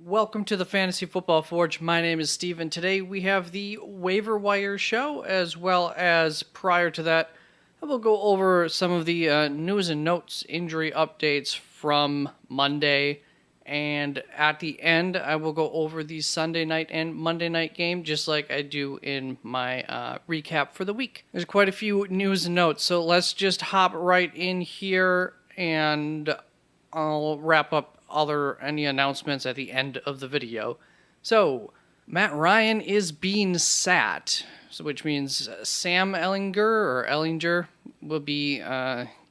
Welcome to the Fantasy Football Forge. My name is Steve, and today we have the Waiver Wire show, as well as prior to that, I will go over some of the news and notes, injury updates from Monday, and at the end, I will go over the Sunday night and Monday night game, just like I do in my recap for the week. There's quite a few news and notes, so let's just hop right in here, and I'll wrap up any announcements at the end of the video. So, Matt Ryan is being sat, which means Sam Ellinger will be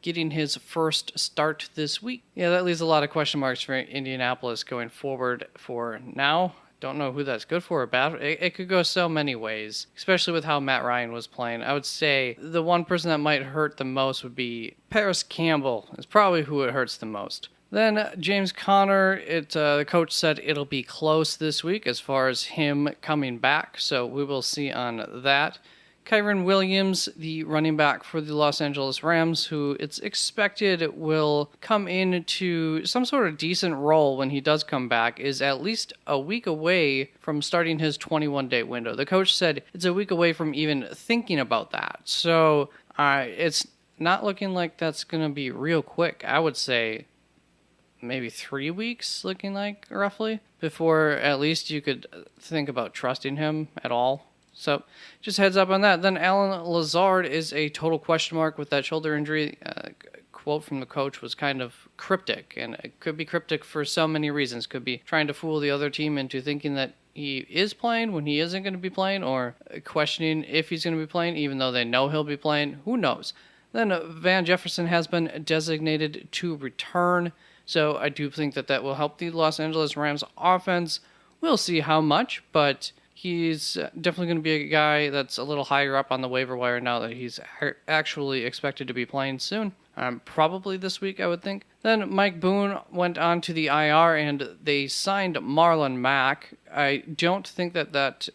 getting his first start this week. Yeah, that leaves a lot of question marks for Indianapolis going forward for now. Don't know who that's good for or bad. It could go so many ways, especially with how Matt Ryan was playing. I would say the one person that might hurt the most would be Paris Campbell. Is probably who it hurts the most. Then James Conner, the coach said it'll be close this week as far as him coming back, so we will see on that. Kyren Williams, the running back for the Los Angeles Rams, who it's expected will come into some sort of decent role when he does come back, is at least a week away from starting his 21-day window. The coach said it's a week away from even thinking about that, so it's not looking like that's going to be real quick. I would say maybe 3 weeks, looking like, roughly, before at least you could think about trusting him at all. So, just heads up on that. Then Alan Lazard is a total question mark with that shoulder injury. Quote from the coach was kind of cryptic, and it could be cryptic for so many reasons. Could be trying to fool the other team into thinking that he is playing when he isn't going to be playing, or questioning if he's going to be playing even though they know he'll be playing. Who knows? Then Van Jefferson has been designated to return. So I do think that will help the Los Angeles Rams offense. We'll see how much, but he's definitely going to be a guy that's a little higher up on the waiver wire now that he's actually expected to be playing soon. Probably this week, I would think. Then Mike Boone went on to the IR, and they signed Marlon Mack. I don't think that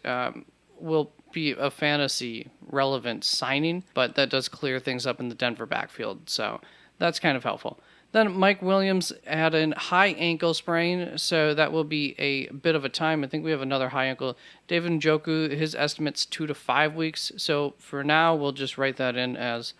will be a fantasy relevant signing, but that does clear things up in the Denver backfield, so that's kind of helpful. Then Mike Williams had a high ankle sprain, so that will be a bit of a time. I think we have another high ankle. David Njoku, his estimate's 2 to 5 weeks. So for now, we'll just write that in as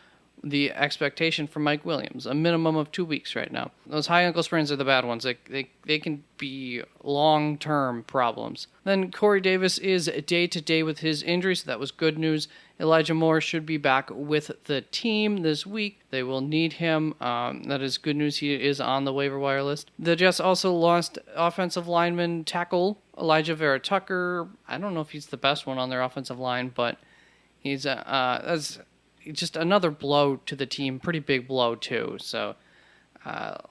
the expectation for Mike Williams, a minimum of 2 weeks right now. Those high ankle sprains are the bad ones. They can be long-term problems. Then Corey Davis is day-to-day with his injury, so that was good news. Elijah Moore should be back with the team this week. They will need him. That is good news. He is on the waiver wire list. The Jets also lost offensive lineman tackle Elijah Vera Tucker. I don't know if he's the best one on their offensive line, but he's that's just another blow to the team. Pretty big blow, too. So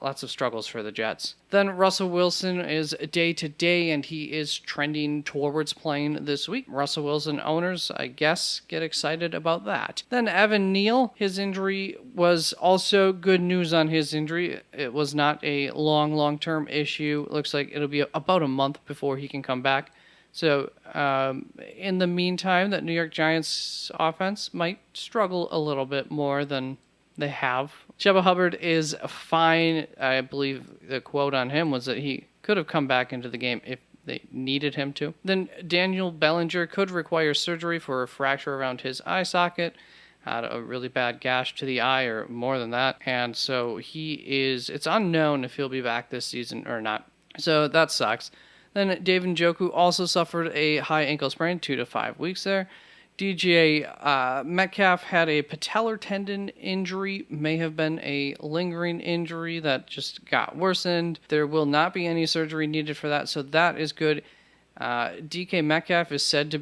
lots of struggles for the Jets. Then Russell Wilson is day-to-day, and he is trending towards playing this week. Russell Wilson owners, I guess, get excited about that. Then Evan Neal, his injury was also good news on his injury. It was not a long-term issue. It looks like it'll be about a month before he can come back. So, in the meantime, that New York Giants offense might struggle a little bit more than they have. Chuba Hubbard is fine. I believe the quote on him was that he could have come back into the game if they needed him to. Then Daniel Bellinger could require surgery for a fracture around his eye socket. Had a really bad gash to the eye, or more than that. And so it's unknown if he'll be back this season or not. So that sucks. Then David Njoku also suffered a high ankle sprain, 2 to 5 weeks there. DJ Metcalf had a patellar tendon injury, may have been a lingering injury that just got worsened. There will not be any surgery needed for that, so that is good. DK Metcalf is said to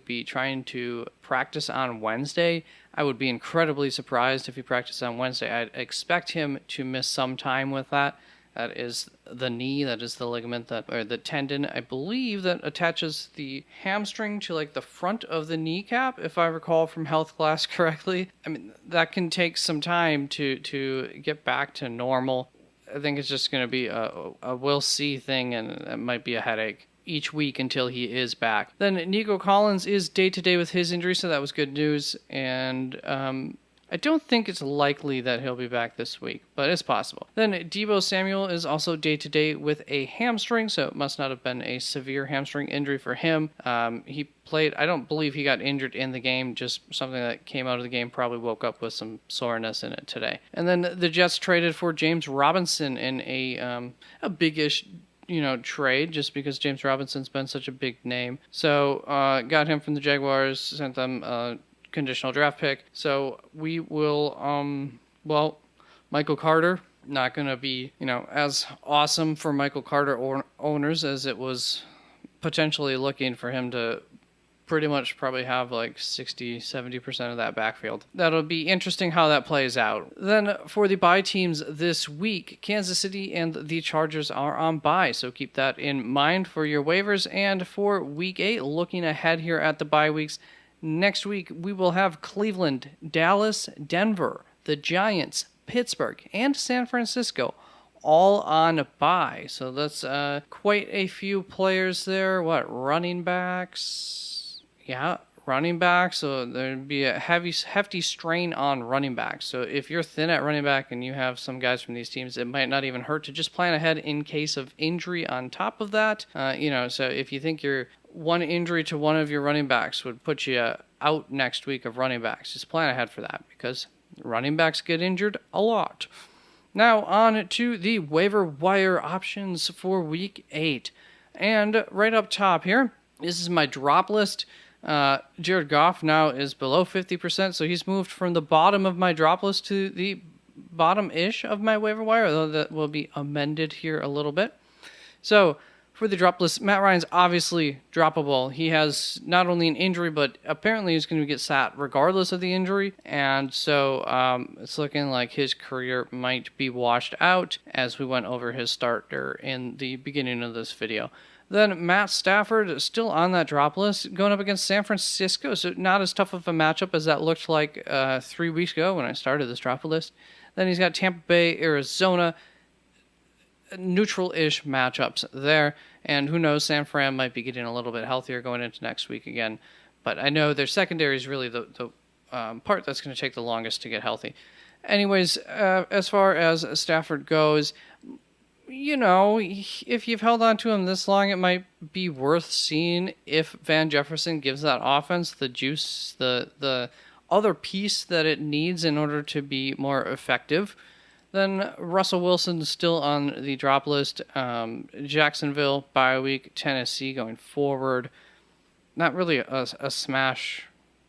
be trying to practice on Wednesday. I would be incredibly surprised if he practiced on Wednesday. I'd expect him to miss some time with that. That is the knee, that is the ligament, or the tendon, I believe, that attaches the hamstring to like the front of the kneecap, if I recall from health class correctly. I mean, that can take some time to get back to normal. I think it's just going to be a we'll see thing, and it might be a headache each week until he is back. Then Nico Collins is day-to-day with his injury, so that was good news. And I don't think it's likely that he'll be back this week, but it's possible. Then Deebo Samuel is also day-to-day with a hamstring, so it must not have been a severe hamstring injury for him. He played, I don't believe he got injured in the game, just something that came out of the game, probably woke up with some soreness in it today. And then the Jets traded for James Robinson in a big-ish trade, just because James Robinson's been such a big name. So got him from the Jaguars, sent them conditional draft pick. So we will, Michael Carter, not going to be, as awesome for Michael Carter owners as it was potentially looking for him to pretty much probably have like 60-70% of that backfield. That'll be interesting how that plays out. Then for the bye teams this week, Kansas City and the Chargers are on bye, so keep that in mind for your waivers. And for week 8, looking ahead here at the bye weeks, next week, we will have Cleveland, Dallas, Denver, the Giants, Pittsburgh, and San Francisco all on bye. So that's quite a few players there. Running backs? Yeah, running backs. So there'd be a hefty strain on running backs. So if you're thin at running back and you have some guys from these teams, it might not even hurt to just plan ahead in case of injury on top of that. So if you think you're one injury to one of your running backs would put you out next week of running backs, just plan ahead for that because running backs get injured a lot. Now on to the waiver wire options for week 8. And right up top here, this is my drop list. Jared Goff now is below 50%, so he's moved from the bottom of my drop list to the bottom-ish of my waiver wire, although that will be amended here a little bit. So for the drop list, Matt Ryan's obviously droppable. He has not only an injury, but apparently he's going to get sat regardless of the injury. And so it's looking like his career might be washed out, as we went over his starter in the beginning of this video. Then Matt Stafford still on that drop list, going up against San Francisco. So not as tough of a matchup as that looked like 3 weeks ago when I started this drop list. Then he's got Tampa Bay, Arizona, neutral-ish matchups there. And who knows, San Fran might be getting a little bit healthier going into next week again. But I know their secondary is really the part that's going to take the longest to get healthy. Anyways, as far as Stafford goes, if you've held on to him this long, it might be worth seeing if Van Jefferson gives that offense the juice, the other piece that it needs in order to be more effective. Then Russell Wilson's still on the drop list. Jacksonville, bye week, Tennessee going forward. Not really a smash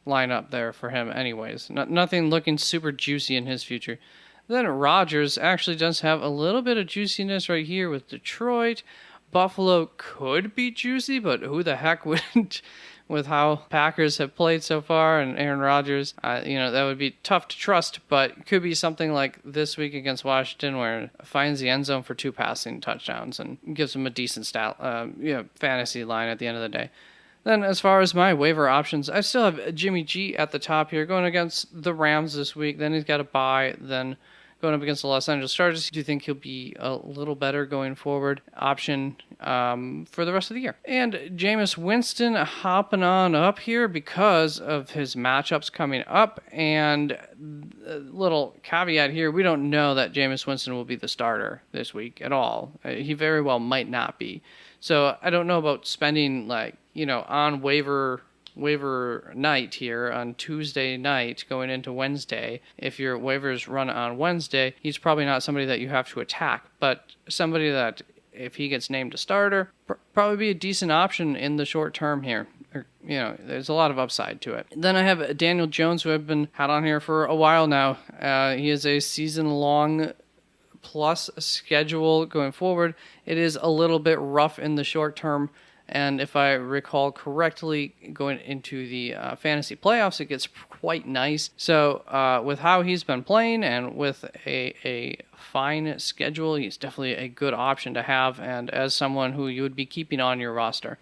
lineup there for him anyways. Nothing looking super juicy in his future. Then Rodgers actually does have a little bit of juiciness right here with Detroit. Buffalo could be juicy, but who the heck wouldn't? With how Packers have played so far and Aaron Rodgers, that would be tough to trust, but it could be something like this week against Washington where it finds the end zone for 2 passing touchdowns and gives them a decent fantasy line at the end of the day. Then as far as my waiver options, I still have Jimmy G at the top here going against the Rams this week. Then he's got a bye, then going up against the Los Angeles Chargers. Do you think he'll be a little better going forward option for the rest of the year? And Jameis Winston hopping on up here because of his matchups coming up. And a little caveat here, we don't know that Jameis Winston will be the starter this week at all. He very well might not be. So I don't know about spending on waiver night here on Tuesday night going into Wednesday. If your waivers run on Wednesday, he's probably not somebody that you have to attack, but somebody that if he gets named a starter, probably be a decent option in the short term here. There's a lot of upside to it. Then I have Daniel Jones, who I've been had on here for a while now. He is a season-long plus schedule going forward. It is a little bit rough in the short term. And if I recall correctly, going into the fantasy playoffs, it gets quite nice. So with how he's been playing and with a fine schedule, he's definitely a good option to have, and as someone who you would be keeping on your roster.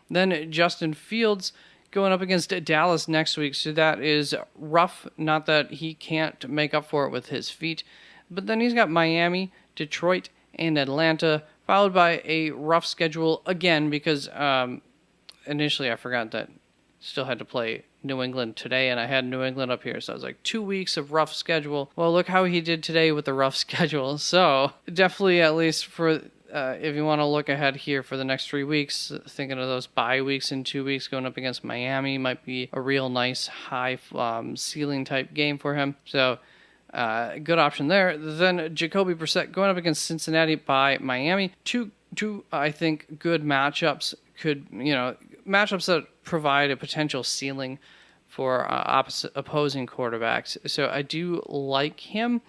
Then Justin Fields going up against Dallas next week, so that is rough. Not that he can't make up for it with his feet, but then he's got Miami, Detroit, and Atlanta, followed by a rough schedule again because initially I forgot that still had to play New England today, and I had New England up here, so I was like 2 weeks of rough schedule. Well, look how he did today with the rough schedule. So definitely, at least for if you want to look ahead here for the next 3 weeks, thinking of those bye weeks in 2 weeks going up against Miami might be a real nice high ceiling type game for him. So good option there. Then Jacoby Brissett going up against Cincinnati by Miami. Two I think good matchups matchups that provide a potential ceiling for opposing quarterbacks. So I do like him.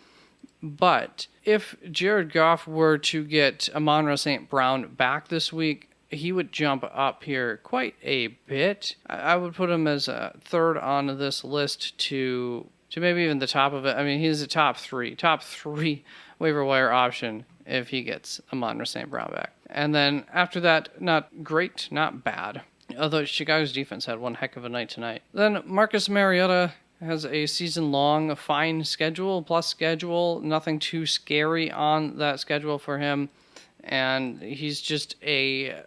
But if Jared Goff were to get Amon-Ra St. Brown back this week, he would jump up here quite a bit. I would put him as a third on this list to maybe even the top of it. I mean, he's a top three waiver wire option if he gets Amon-Ra St. Brown back. And then after that, not great, not bad. Although Chicago's defense had one heck of a night tonight. Then Marcus Mariota has a season-long fine schedule, plus schedule, nothing too scary on that schedule for him. And he's just a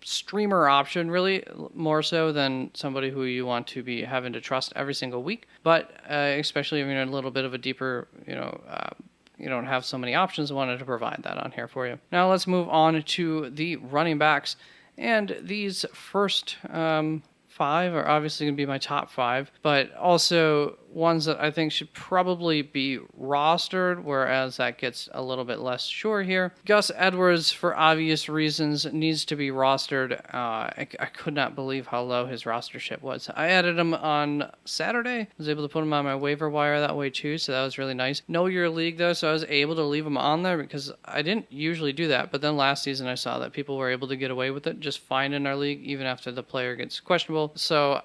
streamer option, really, more so than somebody who you want to be having to trust every single week. But especially if you're in a little bit of a deeper, you don't have so many options, I wanted to provide that on here for you. Now let's move on to the running backs. And these first 5 are obviously going to be my top 5, but also ones that I think should probably be rostered, whereas that gets a little bit less sure here. Gus Edwards, for obvious reasons, needs to be rostered. I could not believe how low his rostership was. I added him on Saturday. Was able to put him on my waiver wire that way too, so that was really nice. Know your league though, so I was able to leave him on there because I didn't usually do that, but then last season I saw that people were able to get away with it just fine in our league, even after the player gets questionable. So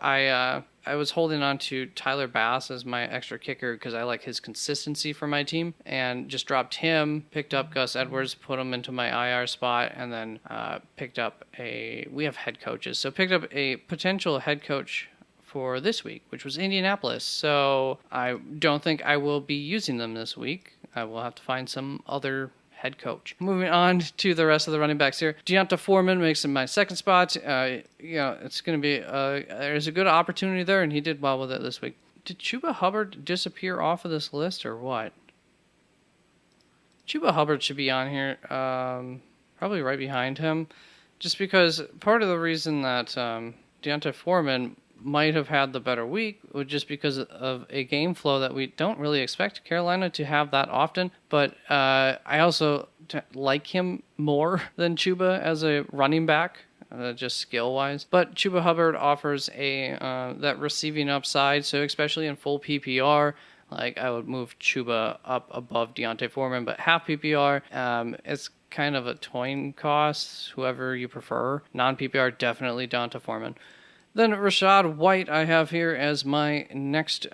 I was holding on to Tyler Bass as my extra kicker because I like his consistency for my team, and just dropped him, picked up Gus Edwards, put him into my IR spot, and then picked up we have head coaches, so picked up a potential head coach for this week, which was Indianapolis. So I don't think I will be using them this week. I will have to find some other head coach. Moving on to the rest of the running backs here. Deonta Foreman makes him my second spot. It's going to be there's a good opportunity there, and he did well with it this week. Did Chuba Hubbard disappear off of this list or what? Chuba Hubbard should be on here, probably right behind him, just because part of the reason that Deonta Foreman might have had the better week was just because of a game flow that we don't really expect Carolina to have that often. But I also like him more than Chuba as a running back, just skill-wise. But Chuba Hubbard offers that receiving upside, so especially in full PPR, like I would move Chuba up above Deonta Foreman, but half PPR, it's kind of a coin cost, whoever you prefer. Non-PPR, definitely Deonta Foreman. Then Rachaad White I have here as my next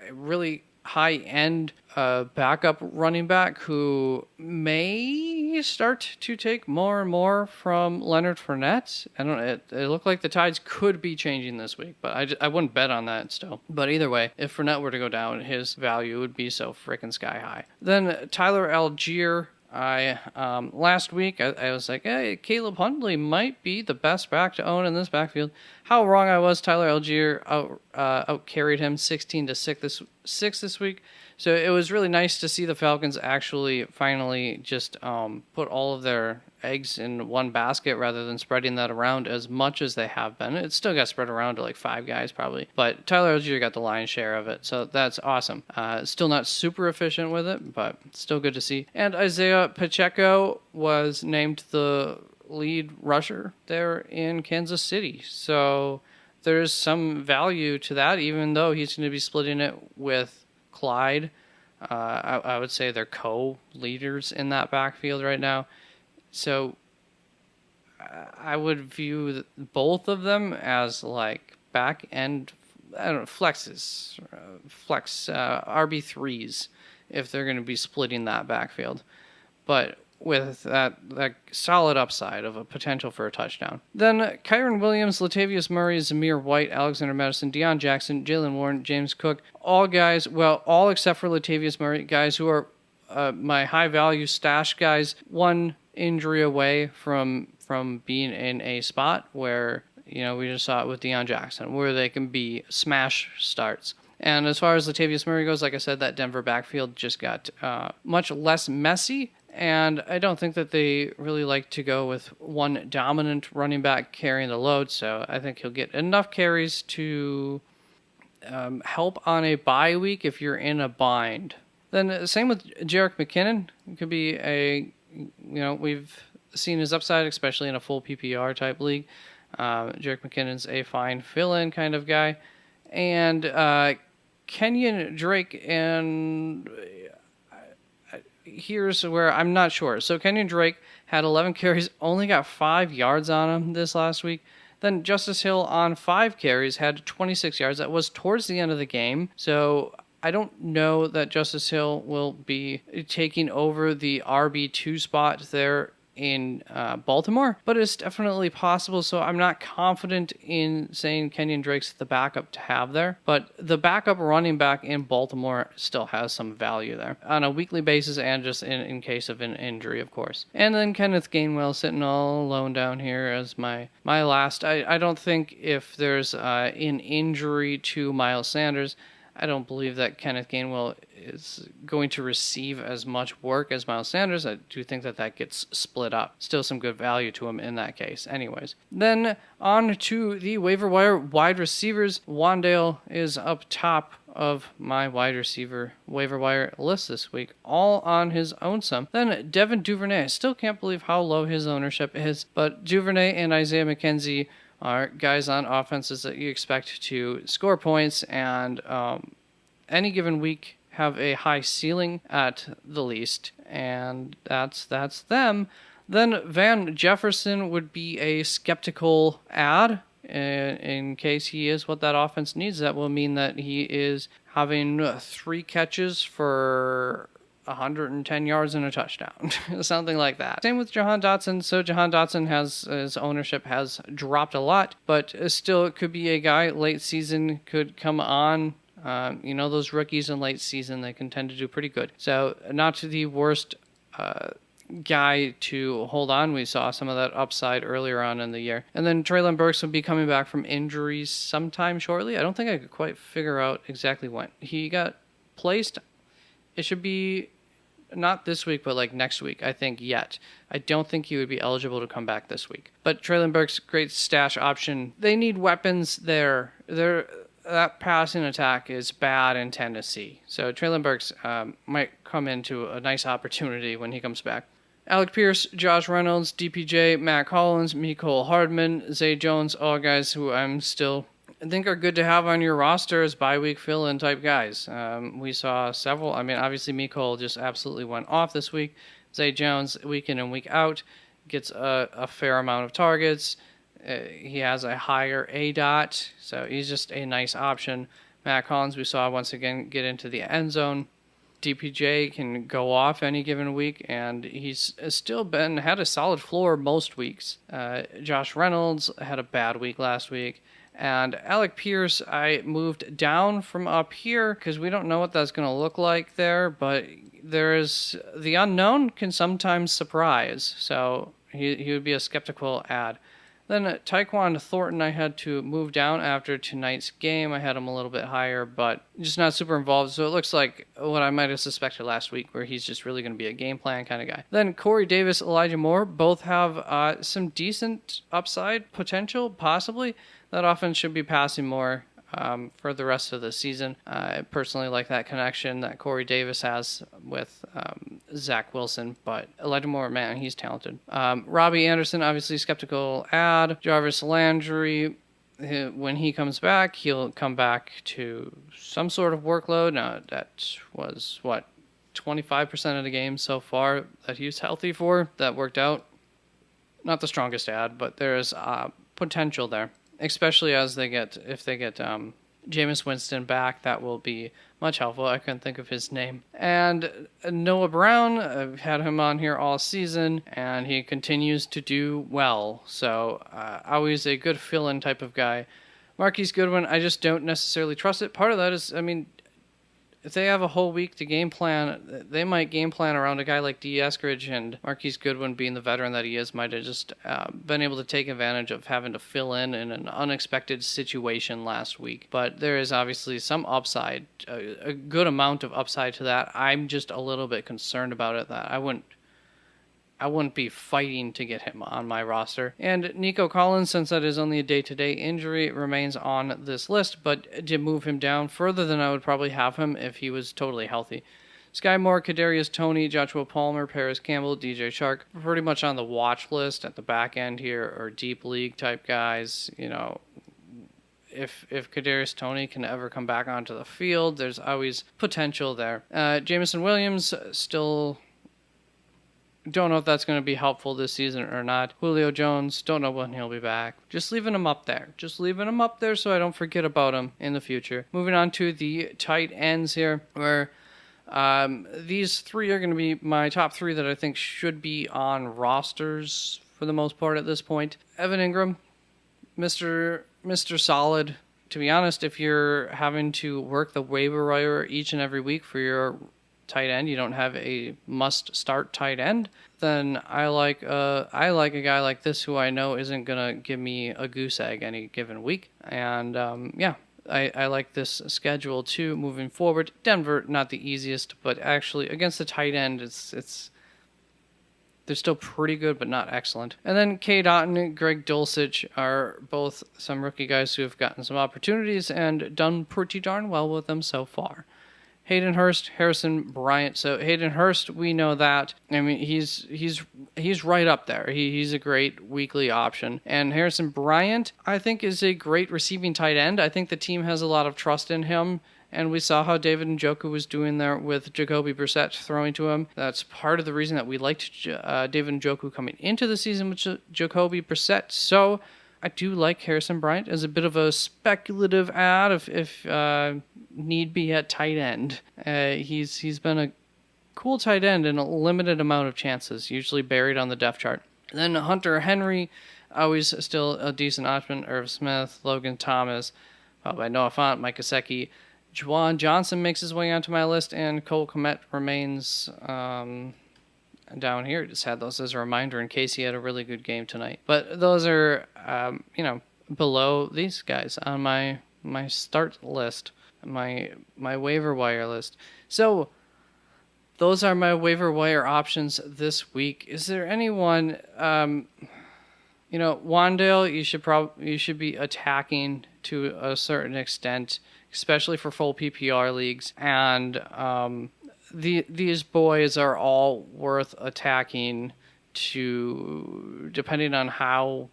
really high-end backup running back who may start to take more and more from Leonard Fournette. It looked like the tides could be changing this week, but I wouldn't bet on that still. But either way, if Fournette were to go down, his value would be so freaking sky high. Then Tyler Algier. Last week I was like, hey, Caleb Huntley might be the best back to own in this backfield. How wrong I was. Tyler Algier out carried him 16-6 this week. So it was really nice to see the Falcons actually finally just put all of their eggs in one basket rather than spreading that around as much as they have been. It still got spread around to like 5 guys probably, but Tyler Algier got the lion's share of it, so that's awesome. Still not super efficient with it, but still good to see. And Isaiah Pacheco was named the lead rusher there in Kansas City, so there's some value to that, even though he's going to be splitting it with Clyde. I would say they're co-leaders in that backfield right now. So I would view both of them as like back end, flexes, flex RB3s if they're going to be splitting that backfield. But with that solid upside of a potential for a touchdown. Then Kyren Williams, Latavius Murray, Zamir White, Alexander Madison, Deion Jackson, Jalen Warren, James Cook, all guys, well, all except for Latavius Murray, guys who are my high-value stash guys, one injury away from being in a spot where We just saw it with Deion Jackson, where they can be smash starts. And as far as Latavius Murray goes, like I said, that Denver backfield just got much less messy. And I don't think that they really like to go with one dominant running back carrying the load. So I think he'll get enough carries to help on a bye week if you're in a bind. Then same with Jerick McKinnon. It could be we've seen his upside, especially in a full PPR type league. Jerick McKinnon's a fine fill-in kind of guy. And Kenyon Drake, and here's where I'm not sure. So Kenyon Drake had 11 carries, only got 5 yards on him this last week. Then Justice Hill on 5 carries had 26 yards. That was towards the end of the game. So I don't know that Justice Hill will be taking over the RB2 spot there in Baltimore, but it's definitely possible. So I'm not confident in saying Kenyon Drake's the backup to have there, but the backup running back in Baltimore still has some value there on a weekly basis and just in case of an injury, of course. And then Kenneth Gainwell sitting all alone down here as my last. I don't think if there's an injury to Miles Sanders, I don't believe that Kenneth Gainwell is going to receive as much work as Miles Sanders. I do think that gets split up. Still some good value to him in that case. Anyways, then on to the waiver wire wide receivers. Wandale is up top of my wide receiver waiver wire list this week, all on his own sum. Then Devin Duvernay. I still can't believe how low his ownership is, but Duvernay and Isaiah McKenzie are guys on offenses that you expect to score points and any given week have a high ceiling at the least, and that's them. Then Van Jefferson would be a skeptical add in case he is what that offense needs. That will mean that he is having 3 catches for 110 yards and a touchdown, something like that. Same with Jahan Dotson. So Jahan Dotson his ownership has dropped a lot, but still it could be a guy late season could come on. Those rookies in late season, they can tend to do pretty good. So not the worst guy to hold on. We saw some of that upside earlier on in the year. And then Treylon Burks will be coming back from injuries sometime shortly. I don't think I could quite figure out exactly when. He got placed. It should be not this week, but like next week, I think, yet. I don't think he would be eligible to come back this week. But Treylon Burks, great stash option. They need weapons there. That passing attack is bad in Tennessee. So Treylon Burks might come into a nice opportunity when he comes back. Alec Pierce, Josh Reynolds, DPJ, Matt Collins, Mecole Hardman, Zay Jones, all guys who I think are good to have on your roster as bye-week fill-in type guys. We saw several. I mean, obviously Mecole just absolutely went off this week. Zay Jones, week in and week out, gets a fair amount of targets. He has a higher ADOT, so he's just a nice option. Matt Collins, we saw once again get into the end zone. DPJ can go off any given week, and he's still had a solid floor most weeks. Josh Reynolds had a bad week last week. And Alec Pierce, I moved down from up here because we don't know what that's going to look like there, but the unknown can sometimes surprise, so he would be a skeptical add. Then Tyquan Thornton, I had to move down after tonight's game. I had him a little bit higher, but just not super involved. So it looks like what I might have suspected last week, where he's just really going to be a game plan kind of guy. Then Corey Davis, Elijah Moore, both have some decent upside potential, possibly. That offense should be passing more for the rest of the season. I personally like that connection that Corey Davis has with Zach Wilson, but Elijah Moore, man, he's talented. Robbie Anderson, obviously skeptical add. Jarvis Landry, when he comes back, he'll come back to some sort of workload. Now, that was, 25% of the game so far that he was healthy for. That worked out. Not the strongest add, but there's potential there. Especially if they get Jameis Winston back, that will be much helpful. I couldn't think of his name. And Noah Brown, I've had him on here all season, and he continues to do well. So always a good fill-in type of guy. Marquise Goodwin, I just don't necessarily trust it. Part of that is, if they have a whole week to game plan, they might game plan around a guy like D. Eskridge, and Marquise Goodwin, being the veteran that he is, might have just been able to take advantage of having to fill in an unexpected situation last week. But there is obviously some upside, a good amount of upside to that. I'm just a little bit concerned about it that I wouldn't be fighting to get him on my roster. And Nico Collins, since that is only a day-to-day injury, remains on this list, but did move him down further than I would probably have him if he was totally healthy. Sky Moore, Kadarius Toney, Joshua Palmer, Paris Campbell, DJ Shark, pretty much on the watch list at the back end here, or deep league type guys. You know, if Kadarius Toney can ever come back onto the field, there's always potential there. Jameson Williams, still don't know if that's going to be helpful this season or not. Julio Jones, don't know when he'll be back. Just leaving him up there. Just leaving him up there so I don't forget about him in the future. Moving on to the tight ends here, where these three are going to be my top three that I think should be on rosters for the most part at this point. Evan Ingram, Mr. Solid. To be honest, if you're having to work the waiver wire each and every week for your tight end, you don't have a must-start tight end, then I like a guy like this who I know isn't going to give me a goose egg any given week. And I like this schedule too moving forward. Denver, not the easiest, but actually against the tight end, they're still pretty good, but not excellent. And then Cade Otton and Greg Dulcich are both some rookie guys who have gotten some opportunities and done pretty darn well with them so far. Hayden Hurst, Harrison Bryant. So Hayden Hurst, we know that. I mean, he's right up there. He's a great weekly option. And Harrison Bryant, I think, is a great receiving tight end. I think the team has a lot of trust in him. And we saw how David Njoku was doing there with Jacoby Brissett throwing to him. That's part of the reason that we liked David Njoku coming into the season with Jacoby Brissett. So I do like Harrison Bryant as a bit of a speculative ad if need be at tight end. He's been a cool tight end in a limited amount of chances, usually buried on the depth chart. And then Hunter Henry, always still a decent option. Irv Smith, Logan Thomas, followed by Noah Fant, Mike Gesicki. Juwan Johnson makes his way onto my list, and Cole Kmet remains down here. Just had those as a reminder in case he had a really good game tonight. But those are, below these guys on my start list, my waiver wire list. So those are my waiver wire options this week. Is there anyone, Wandale, you should be attacking to a certain extent, especially for full PPR leagues, and these boys are all worth attacking to, depending on how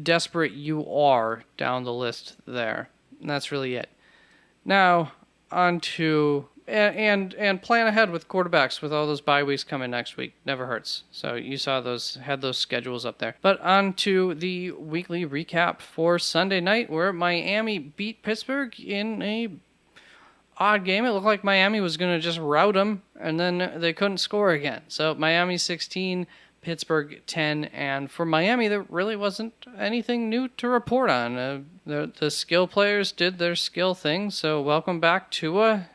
desperate you are down the list there. And that's really it. Now, on to and plan ahead with quarterbacks with all those bye weeks coming next week. Never hurts. So you saw had those schedules up there. But on to the weekly recap for Sunday night, where Miami beat Pittsburgh in a odd game. It looked like Miami was going to just rout them, and then they couldn't score again. So Miami 16, Pittsburgh 10, and for Miami, there really wasn't anything new to report on. The skill players did their skill thing, so welcome back, Tua.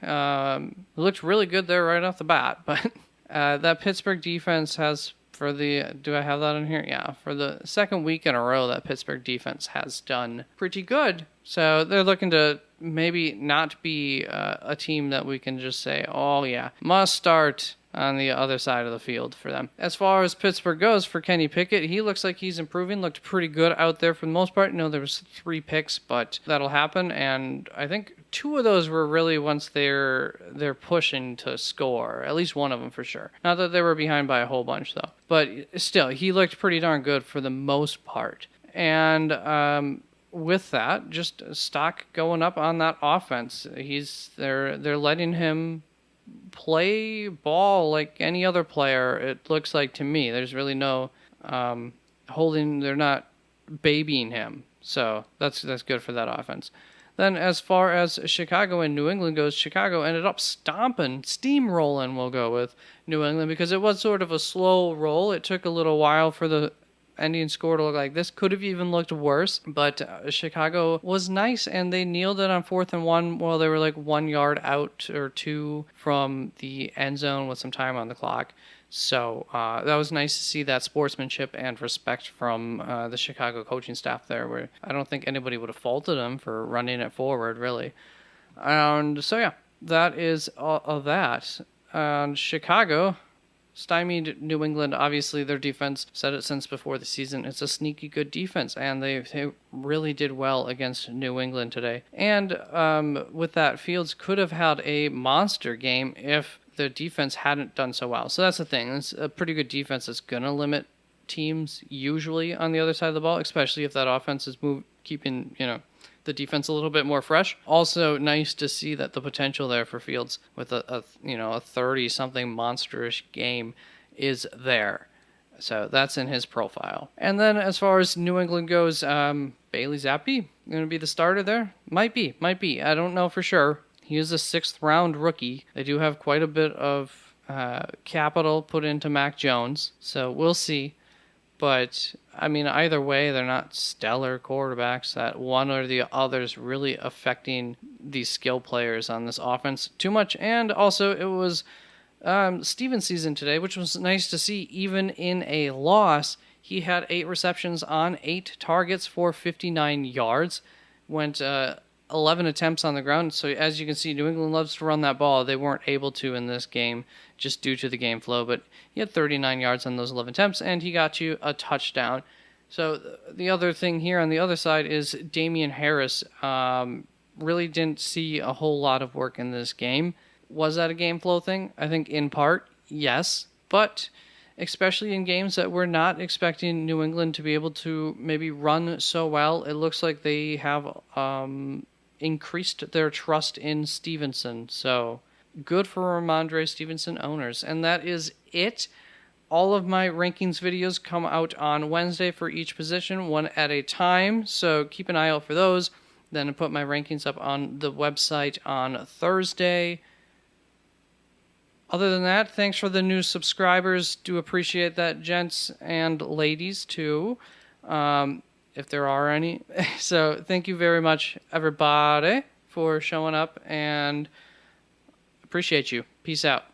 Looked really good there right off the bat, but that Pittsburgh defense has, do I have that in here? Yeah, for the second week in a row, that Pittsburgh defense has done pretty good. So they're looking to maybe not be a team that we can just say, oh yeah, must start on the other side of the field for them. As far as Pittsburgh goes, for Kenny Pickett, he looks like he's improving, looked pretty good out there for the most part. There was 3 picks, but that'll happen, and I think 2 of those were really once they're pushing to score, at least one of them for sure. Not that they were behind by a whole bunch, though. But still, he looked pretty darn good for the most part. And with that, just stock going up on that offense. They're letting him play ball like any other player, it looks like to me. There's really no they're not babying him. So that's good for that offense. Then as far as Chicago and New England goes, Chicago ended up steamrolling, we'll go with New England, because it was sort of a slow roll. It took a little while for the ending score to look like this. Could have even looked worse, but Chicago was nice, and they nailed it on 4th and 1 while they were like 1 yard out or 2 from the end zone with some time on the clock. So that was nice to see that sportsmanship and respect from the Chicago coaching staff there, where I don't think anybody would have faulted them for running it forward, really. And so, yeah, that is all of that. And Chicago stymied New England. Obviously, their defense, said it since before the season, it's a sneaky good defense, and they really did well against New England today. And with that, Fields could have had a monster game if the defense hadn't done so well. So that's the thing. It's a pretty good defense that's going to limit teams usually on the other side of the ball, especially if that offense is keeping, the defense a little bit more fresh. Also, nice to see that the potential there for Fields with a 30-something monstrous game is there. So that's in his profile. And then as far as New England goes, Bailey Zappi going to be the starter there? Might be. I don't know for sure. He is a 6th-round rookie. They do have quite a bit of capital put into Mac Jones, so we'll see. But, I mean, either way, they're not stellar quarterbacks. That one or the other is really affecting these skill players on this offense too much. And also, it was Steven's season today, which was nice to see. Even in a loss, he had 8 receptions on 8 targets for 59 yards. Went 11 attempts on the ground. So as you can see, New England loves to run that ball. They weren't able to in this game just due to the game flow, but he had 39 yards on those 11 attempts, and he got you a touchdown. So the other thing here on the other side is Damian Harris really didn't see a whole lot of work in this game. Was that a game flow thing? I think in part, yes, but especially in games that we're not expecting New England to be able to maybe run so well, it looks like they have increased their trust in Stevenson. So good for Ramondre Stevenson owners. And that is it. All of my rankings videos come out on Wednesday for each position, one at a time. So keep an eye out for those. Then I put my rankings up on the website on Thursday. Other than that, thanks for the new subscribers. Do appreciate that, gents and ladies, too. If there are any. So thank you very much, everybody, for showing up, and appreciate you. Peace out.